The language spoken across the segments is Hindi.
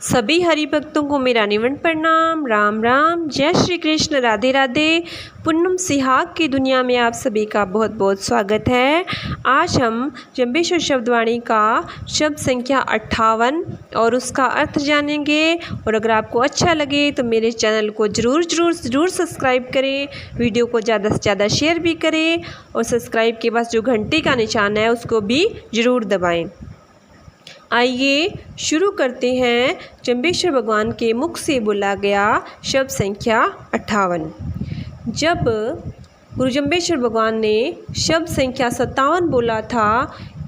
सभी हरि भक्तों को मेरा निवन प्रणाम। राम राम, जय श्री कृष्ण, राधे राधे। पूनम सिहाग की दुनिया में आप सभी का बहुत बहुत स्वागत है। आज हम जंबेश्वर शब्दवाणी का शब्द संख्या 58 और उसका अर्थ जानेंगे। और अगर आपको अच्छा लगे तो मेरे चैनल को ज़रूर सब्सक्राइब करें, वीडियो को ज़्यादा से ज़्यादा शेयर भी करें और सब्सक्राइब के पास जो घंटी का निशान है उसको भी ज़रूर दबाएं। आइए शुरू करते हैं जंबेश्वर भगवान के मुख से बोला गया शब्द संख्या 58। जब गुरु जंबेश्वर भगवान ने शब्द संख्या 57 बोला था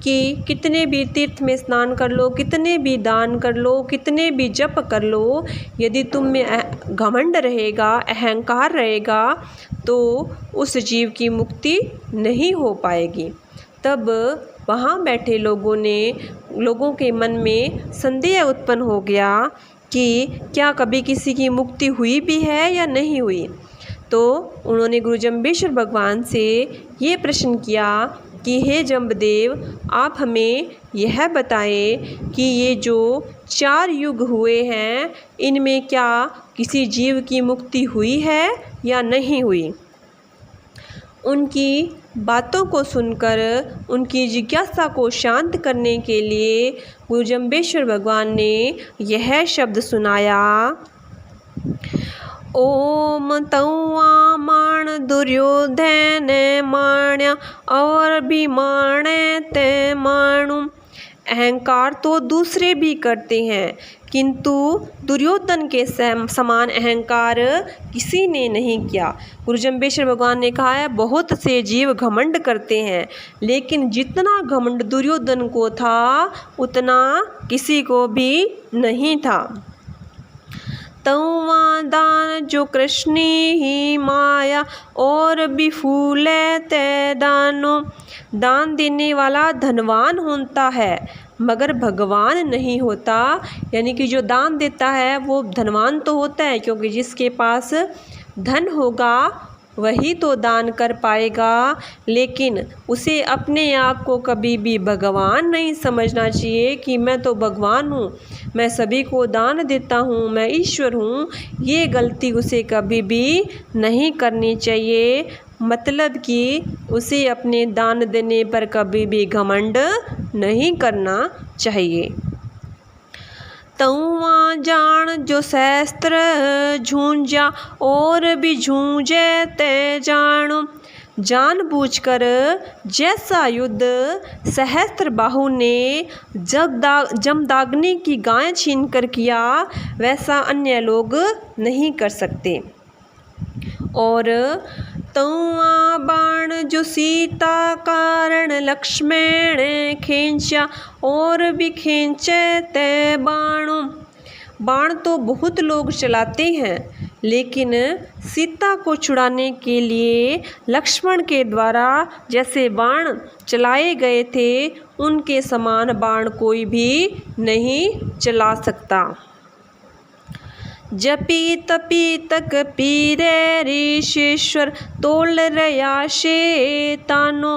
कि कितने भी तीर्थ में स्नान कर लो, कितने भी दान कर लो, कितने भी जप कर लो, यदि तुम में घमंड रहेगा, अहंकार रहेगा तो उस जीव की मुक्ति नहीं हो पाएगी। तब वहाँ बैठे लोगों के मन में संदेह उत्पन्न हो गया कि क्या कभी किसी की मुक्ति हुई भी है या नहीं हुई। तो उन्होंने गुरु जंबेश्वर भगवान से ये प्रश्न किया कि हे जंबदेव, आप हमें यह बताएं कि ये जो 4 युग हुए हैं इनमें क्या किसी जीव की मुक्ति हुई है या नहीं हुई। उनकी बातों को सुनकर उनकी जिज्ञासा को शांत करने के लिए गुरु जंबेश्वर भगवान ने यह शब्द सुनाया। ओम तौआ माण दुर्योधन माण्या और भी माणे ते माणु। अहंकार तो दूसरे भी करते हैं किंतु दुर्योधन के समान अहंकार किसी ने नहीं किया। गुरु जंबेश्वर भगवान ने कहा है बहुत से जीव घमंड करते हैं, लेकिन जितना घमंड दुर्योधन को था उतना किसी को भी नहीं था। तौवा दान जो कृष्ण ही माया और भी फूले ते दानो। दान देने वाला धनवान होता है मगर भगवान नहीं होता। यानी कि जो दान देता है वो धनवान तो होता है, क्योंकि जिसके पास धन होगा वही तो दान कर पाएगा, लेकिन उसे अपने आप को कभी भी भगवान नहीं समझना चाहिए कि मैं तो भगवान हूँ, मैं सभी को दान देता हूँ, मैं ईश्वर हूँ। ये गलती उसे कभी भी नहीं करनी चाहिए। मतलब कि उसे अपने दान देने पर कभी भी घमंड नहीं करना चाहिए। तौआ जान जो सहस्त्र झूंझा और भी झूंझे ते जानो। जानबूझकर जैसा युद्ध सहस्त्र बाहु ने जमदाग्नि की गाय छीनकर किया वैसा अन्य लोग नहीं कर सकते। और तौआ बाण जो सीता कारण लक्ष्मण खींचा और भी खींचे ते बाणु। बाण तो बहुत लोग चलाते हैं, लेकिन सीता को छुड़ाने के लिए लक्ष्मण के द्वारा जैसे बाण चलाए गए थे उनके समान बाण कोई भी नहीं चला सकता। जपी तपी तक पीरे ऋषिश्वर तोल रया शेतानो।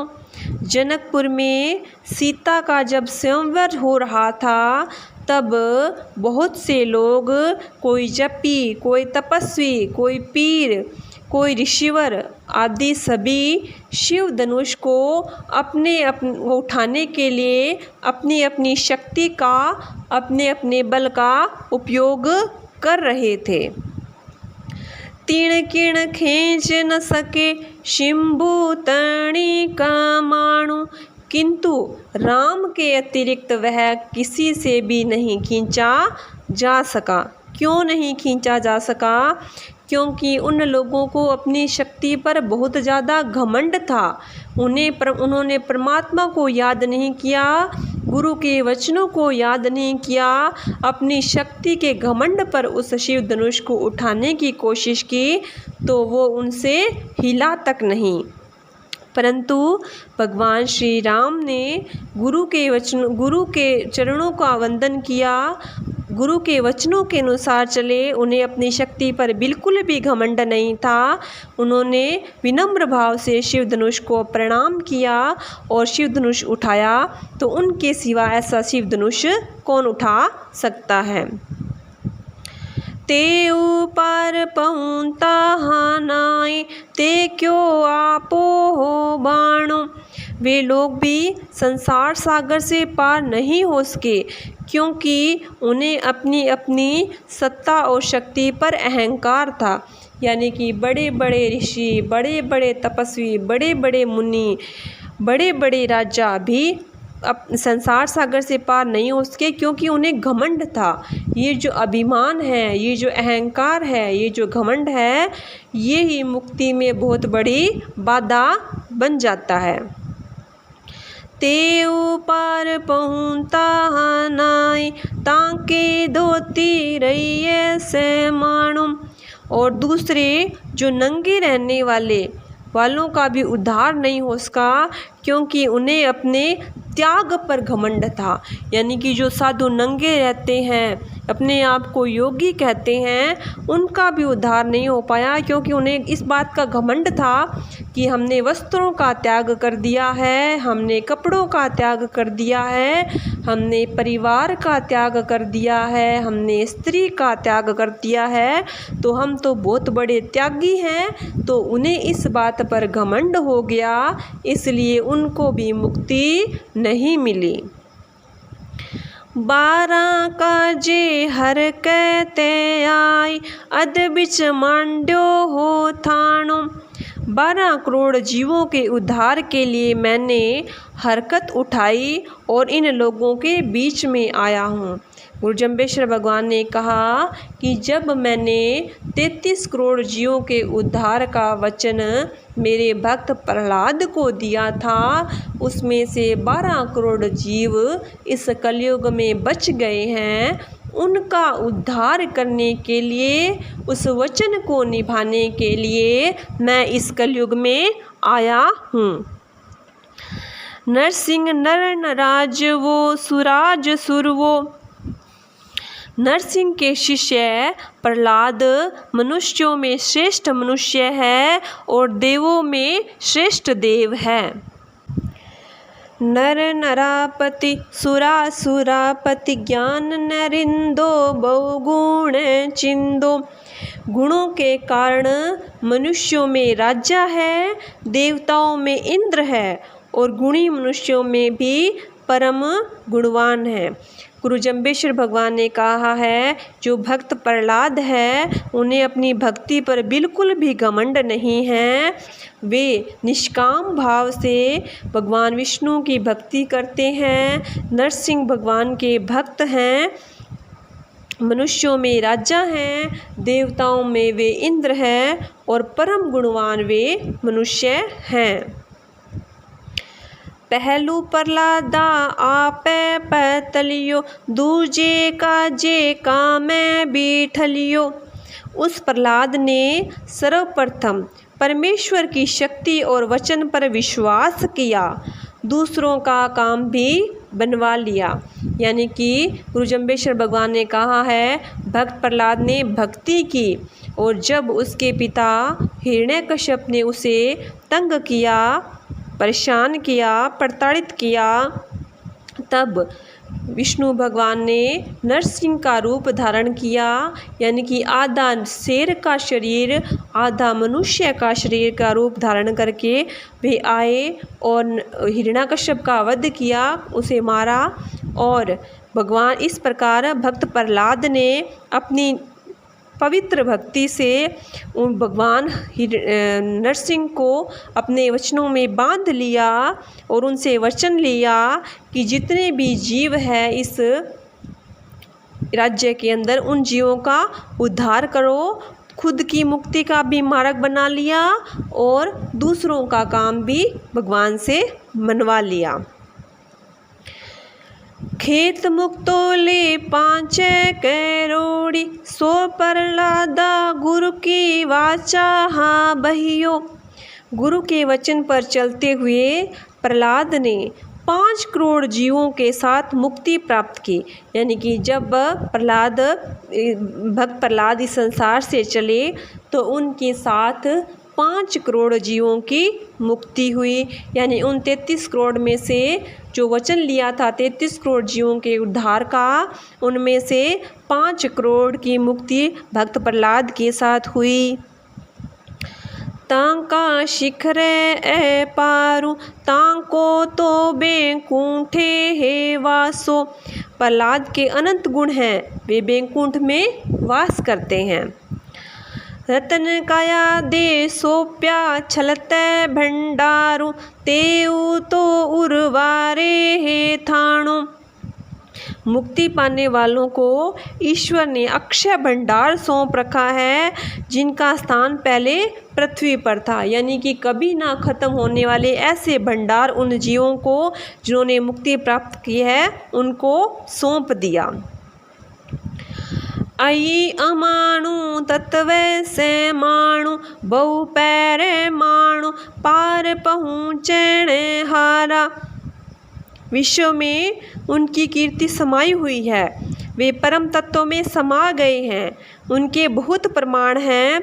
जनकपुर में सीता का जब स्वयंवर हो रहा था तब बहुत से लोग, कोई जपी, कोई तपस्वी, कोई पीर, कोई ऋषिवर आदि सभी शिव धनुष को अपने उठाने के लिए अपनी अपनी शक्ति का, अपने अपने बल का उपयोग कर रहे थे। तीण किण खींच न सके शिंभु तणी का माणु। किंतु राम के अतिरिक्त वह किसी से भी नहीं खींचा जा सका। क्यों नहीं खींचा जा सका? क्योंकि उन लोगों को अपनी शक्ति पर बहुत ज़्यादा घमंड था। उन्होंने परमात्मा को याद नहीं किया, गुरु के वचनों को याद नहीं किया, अपनी शक्ति के घमंड पर उस शिव धनुष को उठाने की कोशिश की तो वो उनसे हिला तक नहीं। परंतु भगवान श्री राम ने गुरु के चरणों का वंदन किया, गुरु के वचनों के अनुसार चले, उन्हें अपनी शक्ति पर बिल्कुल भी घमंड नहीं था। उन्होंने विनम्र भाव से शिव धनुष को प्रणाम किया और शिव धनुष उठाया, तो उनके सिवा ऐसा शिव धनुष कौन उठा सकता है। ते ऊपर पहुँता हानाई ते क्यों आपो हो बाणो। वे लोग भी संसार सागर से पार नहीं हो सके क्योंकि उन्हें अपनी अपनी सत्ता और शक्ति पर अहंकार था। यानी कि बड़े बड़े ऋषि, बड़े बड़े तपस्वी, बड़े बड़े मुनि, बड़े बड़े राजा भी अब संसार सागर से पार नहीं हो सके क्योंकि उन्हें घमंड था। ये जो अभिमान है, ये जो अहंकार है, ये जो घमंड है, ये ही मुक्ति में बहुत बड़ी बाधा बन जाता है। ते ऊपर पहुँता नाई ताके धोती रही से माणुम। और दूसरे जो नंगे रहने वालों का भी उद्धार नहीं हो सका क्योंकि उन्हें अपने त्याग पर घमंड था। यानी कि जो साधु नंगे रहते हैं, अपने आप को योगी कहते हैं, उनका भी उद्धार नहीं हो पाया क्योंकि उन्हें इस बात का घमंड था कि हमने वस्त्रों का त्याग कर दिया है, हमने कपड़ों का त्याग कर दिया है, हमने परिवार का त्याग कर दिया है, हमने स्त्री का त्याग कर दिया है, तो हम तो बहुत बड़े त्यागी हैं। तो उन्हें इस बात पर घमंड हो गया, इसलिए उनको भी मुक्ति नहीं मिली। 12 काजे हर कहते आई अध बिच मांड्यो हो थाणो। 12 करोड़ जीवों के उद्धार के लिए मैंने हरकत उठाई और इन लोगों के बीच में आया हूँ। गुरु जम्बेश्वर भगवान ने कहा कि जब मैंने 33 करोड़ जीवों के उद्धार का वचन मेरे भक्त प्रहलाद को दिया था, उसमें से 12 करोड़ जीव इस कलयुग में बच गए हैं। उनका उद्धार करने के लिए, उस वचन को निभाने के लिए मैं इस कलयुग में आया हूँ। नरसिंह नर नराज वो सुराज सुर वो। नरसिंह के शिष्य प्रहलाद मनुष्यों में श्रेष्ठ मनुष्य है और देवों में श्रेष्ठ देव है। नर नरापति सुरासुरापति ज्ञान नरिंदो बहुगुण चिंदो। गुणों के कारण मनुष्यों में राजा है, देवताओं में इंद्र है और गुणी मनुष्यों में भी परम गुणवान है। गुरु जम्बेश्वर भगवान ने कहा है जो भक्त प्रहलाद है उन्हें अपनी भक्ति पर बिल्कुल भी घमंड नहीं है। वे निष्काम भाव से भगवान विष्णु की भक्ति करते हैं, नरसिंह भगवान के भक्त हैं, मनुष्यों में राजा हैं, देवताओं में वे इंद्र हैं और परम गुणवान वे मनुष्य हैं। पहलू प्रहलादा आपे पैतलियो दूजे काजे कामे बीठलियो। उस प्रहलाद ने सर्वप्रथम परमेश्वर की शक्ति और वचन पर विश्वास किया, दूसरों का काम भी बनवा लिया। यानी कि गुरु जम्बेश्वर भगवान ने कहा है भक्त प्रहलाद ने भक्ति की और जब उसके पिता हिरण्यकश्यप ने उसे तंग किया, परेशान किया, प्रताड़ित किया, तब विष्णु भगवान ने नरसिंह का रूप धारण किया। यानी कि आधा शेर का शरीर, आधा मनुष्य का शरीर का रूप धारण करके वे आए और हिरण्यकश्यप का वध किया, उसे मारा। और भगवान इस प्रकार भक्त प्रहलाद ने अपनी पवित्र भक्ति से उन भगवान नरसिंह को अपने वचनों में बांध लिया और उनसे वचन लिया कि जितने भी जीव हैं इस राज्य के अंदर उन जीवों का उद्धार करो। खुद की मुक्ति का भी मार्ग बना लिया और दूसरों का काम भी भगवान से मनवा लिया। खेत मुक्तोले 5 करोड़ी सो प्रहलादा गुरु की वाचा हाँ बहियो। गुरु के वचन पर चलते हुए प्रहलाद ने 5 करोड़ जीवों के साथ मुक्ति प्राप्त की। यानी कि जब भक्त प्रहलाद इस संसार से चले तो उनके साथ 5 करोड़ जीवों की मुक्ति हुई। यानी उन 33 करोड़ में से जो वचन लिया था 33 करोड़ जीवों के उद्धार का, उनमें से 5 करोड़ की मुक्ति भक्त प्रहलाद के साथ हुई। तांका शिखरे ए पारू तांको तो बेकुंठे हे वासो। प्रहलाद के अनंत गुण हैं, वे बेकुंठ में वास करते हैं। रतन काया दे सोप्या छलते भंडारू तेऊ तो उर्वारे हे थाणो। मुक्ति पाने वालों को ईश्वर ने अक्षय भंडार सौंप रखा है, जिनका स्थान पहले पृथ्वी पर था। यानी कि कभी ना खत्म होने वाले ऐसे भंडार उन जीवों को जिन्होंने मुक्ति प्राप्त की है उनको सौंप दिया। आई अमाणु तत्व से माणु बहु पैरे माणु पार पहुँचने हारा। विश्व में उनकी कीर्ति समाई हुई है, वे परम तत्व में समा गए हैं, उनके बहुत प्रमाण हैं।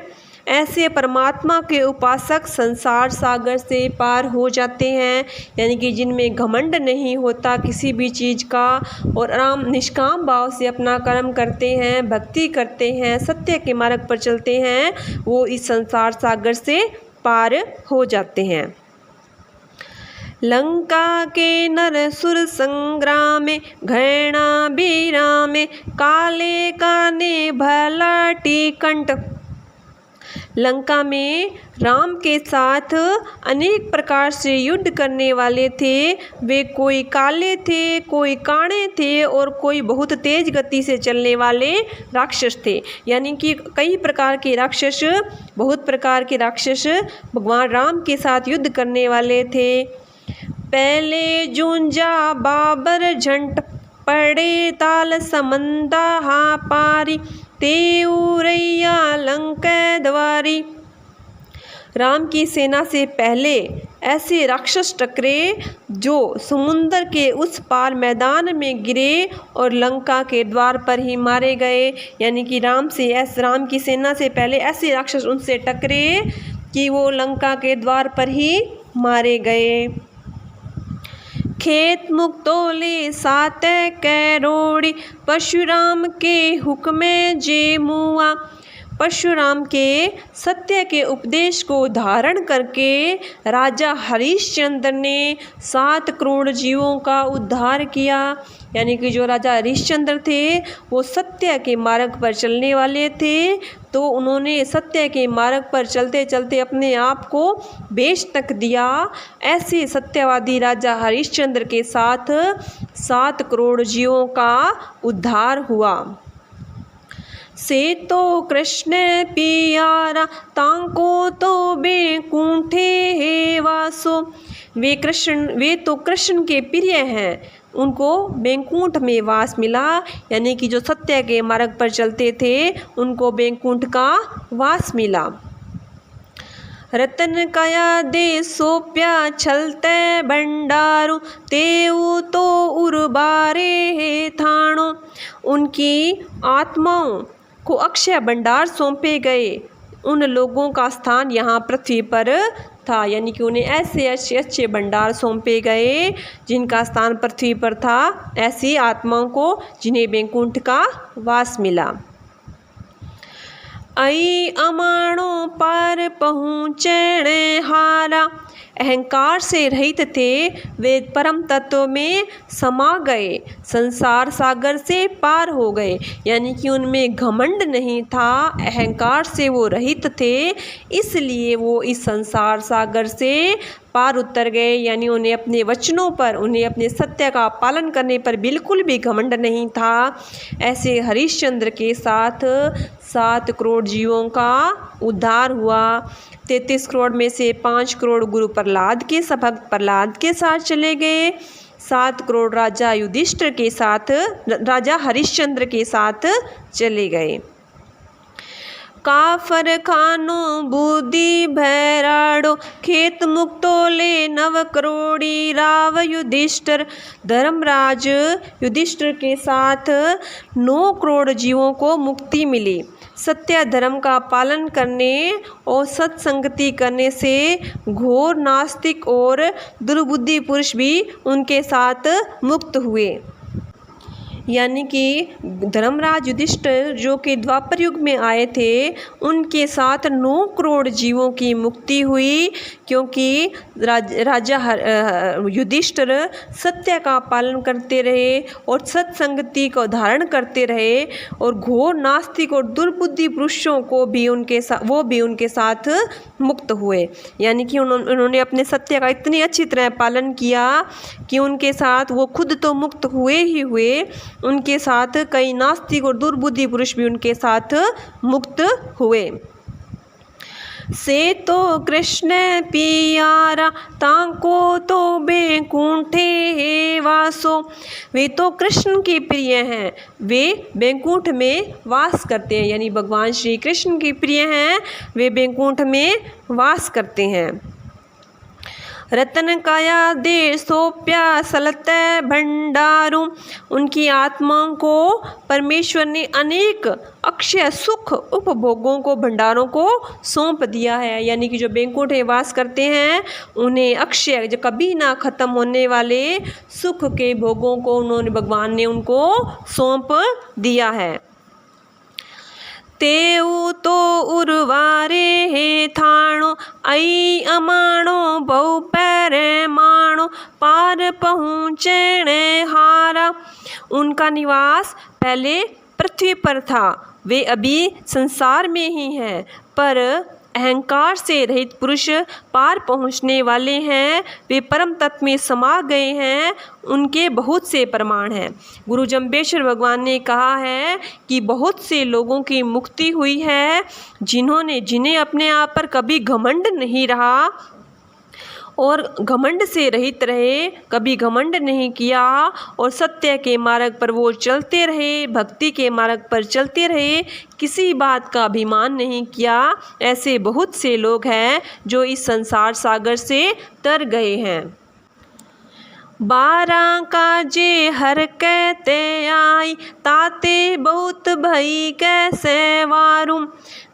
ऐसे परमात्मा के उपासक संसार सागर से पार हो जाते हैं। यानी कि जिनमें घमंड नहीं होता किसी भी चीज़ का, और आराम निष्काम भाव से अपना कर्म करते हैं, भक्ति करते हैं, सत्य के मार्ग पर चलते हैं, वो इस संसार सागर से पार हो जाते हैं। लंका के नर सुर संग्राम में घृणा बीरा में काले काने भलाटी कंठ। लंका में राम के साथ अनेक प्रकार से युद्ध करने वाले थे। वे कोई काले थे, कोई काणे थे और कोई बहुत तेज गति से चलने वाले राक्षस थे। यानी कि कई प्रकार के राक्षस, बहुत प्रकार के राक्षस भगवान राम के साथ युद्ध करने वाले थे। पहले जूंजा बाबर झंट पड़े ताल समंदा हा पारी तेऊरैया लंका द्वारी। राम की सेना से पहले ऐसे राक्षस टकरे जो समुंदर के उस पार मैदान में गिरे और लंका के द्वार पर ही मारे गए। यानी कि राम की सेना से पहले ऐसे राक्षस उनसे टकरे कि वो लंका के द्वार पर ही मारे गए। खेत मुक्तोले सात कैरोड़ी परशुराम के हुक्मे जे मुआ। परशुराम के सत्य के उपदेश को धारण करके राजा हरिश्चंद्र ने 7 करोड़ जीवों का उद्धार किया। यानी कि जो राजा हरिश्चंद्र थे वो सत्य के मार्ग पर चलने वाले थे, तो उन्होंने सत्य के मार्ग पर चलते चलते अपने आप को बेच तक दिया। ऐसे सत्यवादी राजा हरिश्चंद्र के साथ 7 करोड़ जीवों का उद्धार हुआ। से तो कृष्ण पियारा तांको तो बेकुंठे हे वासो। वे तो कृष्ण के प्रिय हैं, उनको बेकुंठ में वास मिला। यानी कि जो सत्य के मार्ग पर चलते थे उनको बेकुंठ का वास मिला। रतन काया दे सोप्या छलते भंडारू तेऊ तो उर्बारे हे थाणो। उनकी आत्माओं को अक्षय भंडार सौंपे गए। उन लोगों का स्थान यहाँ पृथ्वी पर था। यानी कि उन्हें ऐसे अच्छे अच्छे भंडार सौंपे गए जिनका स्थान पृथ्वी पर था, ऐसी आत्माओं को जिन्हें बैकुंठ का वास मिला। आई अमाणो पार पहुँचने हारा। अहंकार से रहित थे, वे परम तत्व में समा गए, संसार सागर से पार हो गए। यानी कि उनमें घमंड नहीं था, अहंकार से वो रहित थे, इसलिए वो इस संसार सागर से पार उतर गए। यानी उन्हें अपने वचनों पर, उन्हें अपने सत्य का पालन करने पर बिल्कुल भी घमंड नहीं था। ऐसे हरिश्चंद्र के साथ 7 करोड़ जीवों का उद्धार हुआ। 33 करोड़ में से 5 करोड़ गुरु प्रहलाद के भक्त प्रहलाद के साथ चले गए। 7 करोड़ राजा युधिष्ठिर के साथ, राजा हरिश्चंद्र के साथ चले गए। काफर खानो बुद्धि भैराड़ो, खेत मुक्तो ले 9 करोड़ी राव युधिष्ठिर। धर्मराज युधिष्ठिर के साथ 9 करोड़ जीवों को मुक्ति मिली। सत्य धर्म का पालन करने और सत्संगति करने से घोर नास्तिक और दुर्बुद्धि पुरुष भी उनके साथ मुक्त हुए। यानी कि धर्मराज युधिष्ठिर जो कि द्वापर युग में आए थे, उनके साथ 9 करोड़ जीवों की मुक्ति हुई, क्योंकि राजा युधिष्ठिर सत्य का पालन करते रहे और सत्संगति को धारण करते रहे और घोर नास्तिक और दुर्बुद्धि पुरुषों को भी उनके साथ मुक्त हुए। यानी कि उन्होंने अपने सत्य का इतनी अच्छी तरह पालन किया कि उनके साथ वो खुद तो मुक्त हुए ही हुए, उनके साथ कई नास्तिक और दुर्बुद्धि पुरुष भी उनके साथ मुक्त हुए। से तो कृष्ण पियारा ताको तो बैकुंठे वासो। वे तो कृष्ण के प्रिय हैं, वे बैकुंठ में वास करते हैं। यानी भगवान श्री कृष्ण के प्रिय हैं, वे बैकुंठ में वास करते हैं। रतन काया दे सोप्या सलते भंडारू। उनकी आत्माओं को परमेश्वर ने अनेक अक्षय सुख उपभोगों को भंडारों को सौंप दिया है। यानी कि जो बैकुंठ में वास करते हैं उन्हें अक्षय जो कभी ना खत्म होने वाले सुख के भोगों को भगवान ने उनको सौंप दिया है। तेऊ तो उर्वारे हे थाणो आई अमाणो बहु पैरे माणो पार पहुँचने हारा। उनका निवास पहले पृथ्वी पर था, वे अभी संसार में ही हैं, पर अहंकार से रहित पुरुष पार पहुँचने वाले हैं, वे परम तत्व में समा गए हैं। उनके बहुत से प्रमाण हैं। गुरु जम्बेश्वर भगवान ने कहा है कि बहुत से लोगों की मुक्ति हुई है जिन्हें अपने आप पर कभी घमंड नहीं रहा और घमंड से रहित रहे, कभी घमंड नहीं किया और सत्य के मार्ग पर वो चलते रहे, भक्ति के मार्ग पर चलते रहे, किसी बात का अभिमान नहीं किया। ऐसे बहुत से लोग हैं जो इस संसार सागर से तर गए हैं। 12 काजे हर कहते आई ताते बहुत भई कैसे वारूं।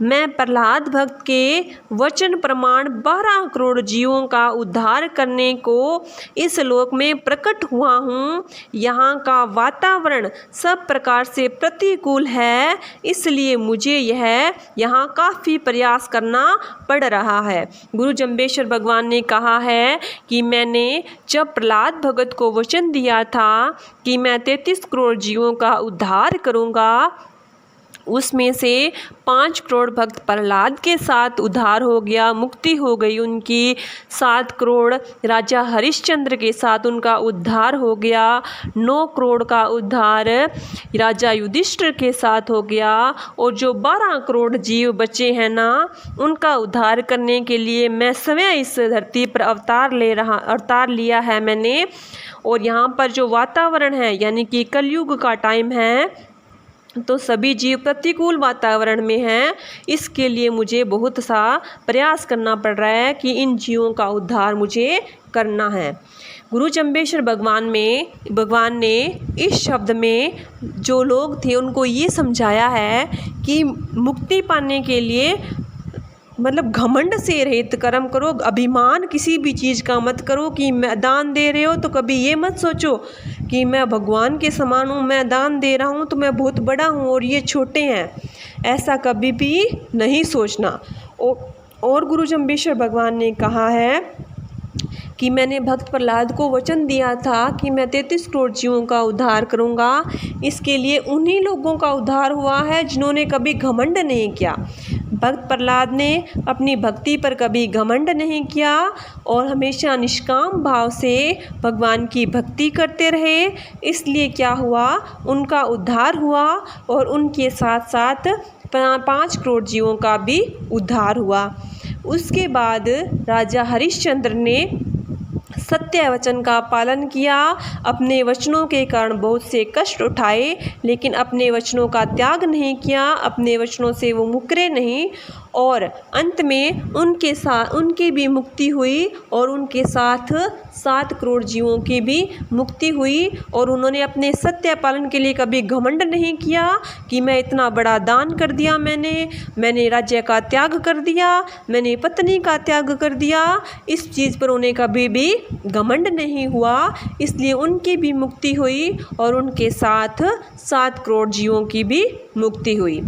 मैं प्रहलाद भक्त के वचन प्रमाण 12 करोड़ जीवों का उद्धार करने को इस लोक में प्रकट हुआ हूँ। यहाँ का वातावरण सब प्रकार से प्रतिकूल है, इसलिए मुझे यहाँ काफ़ी प्रयास करना पड़ रहा है। गुरु जम्बेश्वर भगवान ने कहा है कि मैंने जब प्रहलाद भगत को वचन दिया था कि मैं 33 करोड़ जीवों का उद्धार करूँगा, उसमें से 5 करोड़ भक्त प्रहलाद के साथ उद्धार हो गया, मुक्ति हो गई उनकी। 7 करोड़ राजा हरिश्चंद्र के साथ उनका उद्धार हो गया। 9 करोड़ का उद्धार राजा युधिष्ठिर के साथ हो गया। और जो 12 करोड़ जीव बचे हैं ना, उनका उद्धार करने के लिए मैं स्वयं इस धरती पर अवतार लिया है मैंने। और यहाँ पर जो वातावरण है यानी कि कलयुग का टाइम है, तो सभी जीव प्रतिकूल वातावरण में हैं, इसके लिए मुझे बहुत सा प्रयास करना पड़ रहा है कि इन जीवों का उद्धार मुझे करना है। गुरु जम्बेश्वर भगवान ने इस शब्द में जो लोग थे उनको ये समझाया है कि मुक्ति पाने के लिए मतलब घमंड से रहित कर्म करो, अभिमान किसी भी चीज़ का मत करो। कि मैं दान दे रहे हो तो कभी ये मत सोचो कि मैं भगवान के समान हूँ, मैं दान दे रहा हूँ तो मैं बहुत बड़ा हूँ और ये छोटे हैं, ऐसा कभी भी नहीं सोचना। और गुरु जम्बेश्वर भगवान ने कहा है कि मैंने भक्त प्रहलाद को वचन दिया था कि मैं 33 करोड़ जीवों का उद्धार करूंगा। इसके लिए उन्हीं लोगों का उद्धार हुआ है जिन्होंने कभी घमंड नहीं किया। भक्त प्रहलाद ने अपनी भक्ति पर कभी घमंड नहीं किया और हमेशा निष्काम भाव से भगवान की भक्ति करते रहे। इसलिए क्या हुआ, उनका उद्धार हुआ और उनके साथ साथ 5 करोड़ जीवों का भी उद्धार हुआ। उसके बाद राजा हरिश्चंद्र ने सत्य वचन का पालन किया, अपने वचनों के कारण बहुत से कष्ट उठाए, लेकिन अपने वचनों का त्याग नहीं किया, अपने वचनों से वो मुकरे नहीं, और अंत में उनकी भी मुक्ति हुई और उनके साथ 7 करोड़ जीवों की भी मुक्ति हुई। और उन्होंने अपने सत्य पालन के लिए कभी घमंड नहीं किया कि मैं इतना बड़ा दान कर दिया, मैंने राज्य का त्याग कर दिया, मैंने पत्नी का त्याग कर दिया। इस चीज़ पर उन्हें कभी भी घमंड नहीं हुआ, इसलिए उनकी भी मुक्ति हुई और उनके साथ 7 करोड़ जीवों की भी मुक्ति हुई।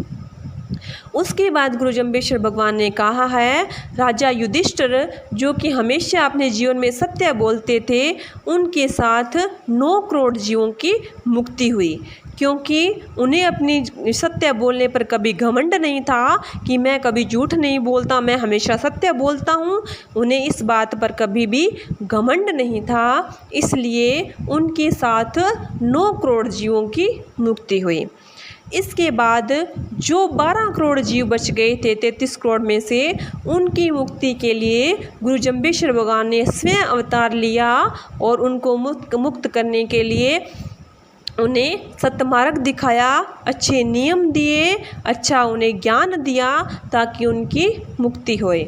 उसके बाद गुरु जम्बेश्वर भगवान ने कहा है, राजा युधिष्ठिर जो कि हमेशा अपने जीवन में सत्य बोलते थे, उनके साथ 9 करोड़ जीवों की मुक्ति हुई, क्योंकि उन्हें अपनी सत्य बोलने पर कभी घमंड नहीं था कि मैं कभी झूठ नहीं बोलता, मैं हमेशा सत्य बोलता हूँ। उन्हें इस बात पर कभी भी घमंड नहीं था, इसलिए उनके साथ 9 करोड़ जीवों की मुक्ति हुई। इसके बाद जो 12 करोड़ जीव बच गए थे 33 करोड़ में से, उनकी मुक्ति के लिए गुरु जम्बेश्वर भगवान ने स्वयं अवतार लिया और उनको मुक्त करने के लिए उन्हें सतमार्ग दिखाया, अच्छे नियम दिए, अच्छा उन्हें ज्ञान दिया ताकि उनकी मुक्ति होए।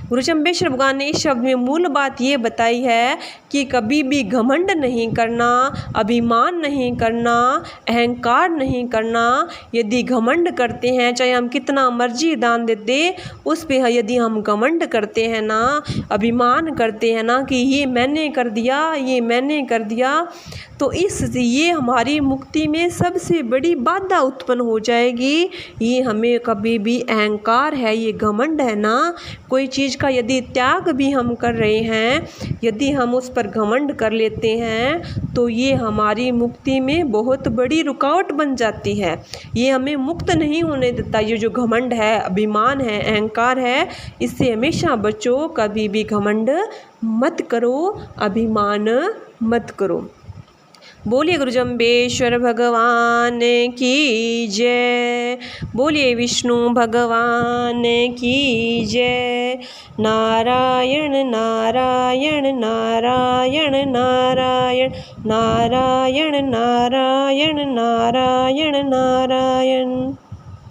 गुरु जम्बेश्वर भगवान ने इस शब्द में मूल बात ये बताई है कि कभी भी घमंड नहीं करना, अभिमान नहीं करना, अहंकार नहीं करना। यदि घमंड करते हैं, चाहे हम कितना मर्जी दान देते, उस पे यदि हम घमंड करते हैं ना, अभिमान करते हैं ना कि ये मैंने कर दिया, ये मैंने कर दिया, तो ये हमारी मुक्ति में सबसे बड़ी बाधा उत्पन्न हो जाएगी। ये हमें कभी भी अहंकार है, ये घमंड है ना, कोई चीज़ का यदि त्याग भी हम कर रहे हैं, यदि हम उस पर घमंड कर लेते हैं, तो ये हमारी मुक्ति में बहुत बड़ी रुकावट बन जाती है। ये हमें मुक्त नहीं होने देता। ये जो घमंड है, अभिमान है, अहंकार है, इससे हमेशा बचो। कभी भी घमंड मत करो, अभिमान मत करो। बोलिए गुरु जम्बेश्वर भगवान की जय, बोलिए विष्णु भगवान की जय। नारायण नारायण नारायण नारायण नारायण नारायण नारायण नारायण।